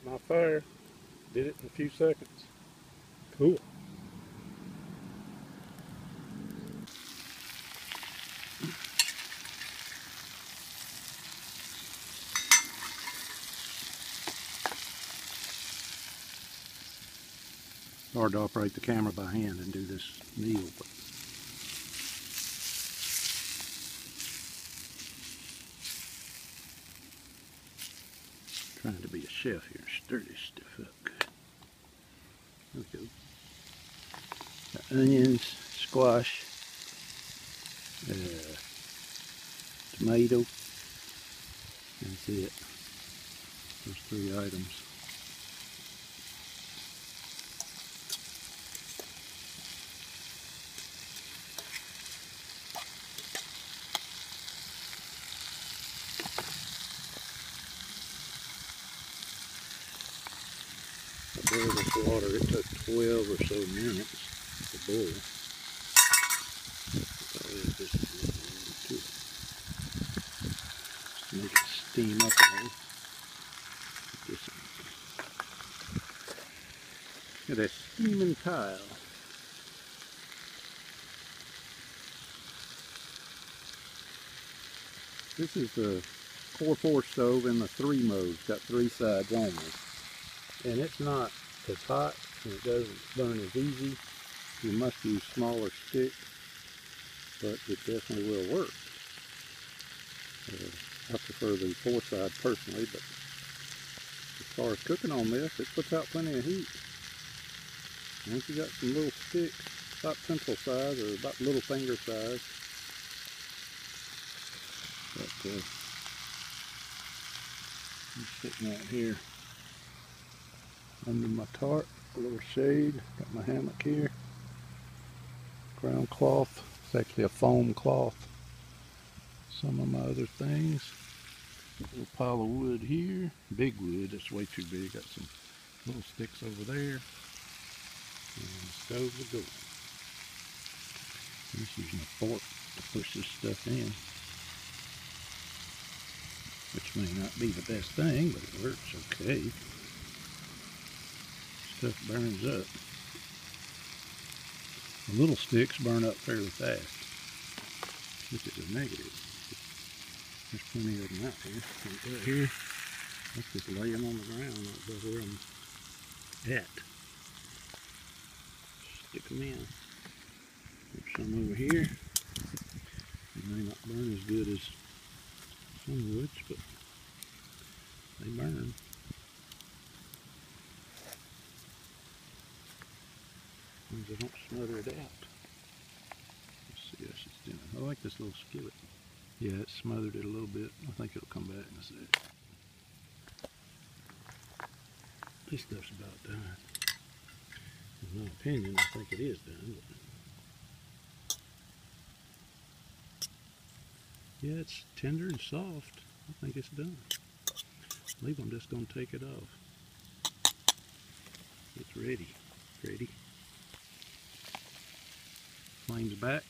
my fire. Did it in a few seconds. Cool. Hard to operate the camera by hand and do this meal, but trying to be a chef here, stir this stuff up good. There we go. Got onions, squash, tomato. That's it. Those 3 items. I boiled this water. It took 12 or so minutes to boil. Just to make it steam up a little. Look at that steaming tile. This is the 4-4 stove in the 3 mode. It's got 3 sides only. And it's not as hot and it doesn't burn as easy. You must use smaller sticks, but it definitely will work. I prefer the 4 side personally, but as far as cooking on this, it puts out plenty of heat. Once you got some little sticks, about pencil size or about little finger size. But I'm sitting out here under my tarp, a little shade. Got my hammock here. Ground cloth. It's actually a foam cloth. Some of my other things. A little pile of wood here. Big wood, that's way too big. Got some little sticks over there. And the stove will go. I'm just using a fork to push this stuff in. Which may not be the best thing, but it works okay. Stuff burns up. The little sticks burn up fairly fast, which is a negative. There's plenty of them out here. Right here, that's just laying on the ground right above where I'm at. Stick them in. Put some over here. They may not burn as good as some woods, but they burn. As long as I don't smother it out. Let's see how she's doing. I like this little skillet. Yeah, it smothered it a little bit. I think it'll come back in a sec. This stuff's about done. In my opinion, I think it is done. But yeah, it's tender and soft. I think it's done. I believe I'm just going to take it off. It's ready. Ready. Flames back.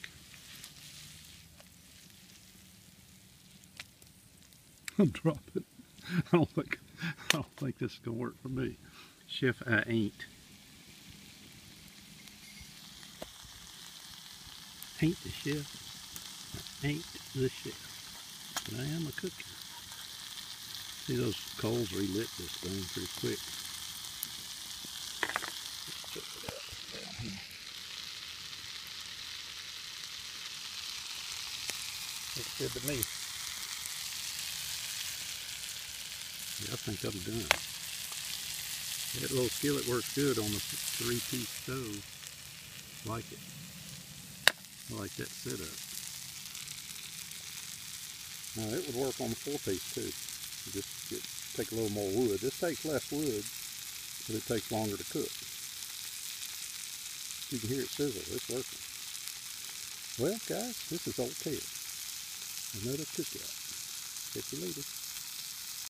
I'm dropping. I don't think this is gonna work for me. Chef, I ain't. Ain't the chef. I ain't the chef. But I am a cooker. See, those coals relit this thing pretty quick. Let's check it out down here. Looks good to me. Yeah, I think I'm done. That little skillet works good on the 3-piece stove. Like it. I like that setup. Now it would work on the 4-piece too. Just take a little more wood. This takes less wood, but it takes longer to cook. You can hear it sizzle. It's working. Well, guys, this is Old Ted. Another cookout. Catch you later.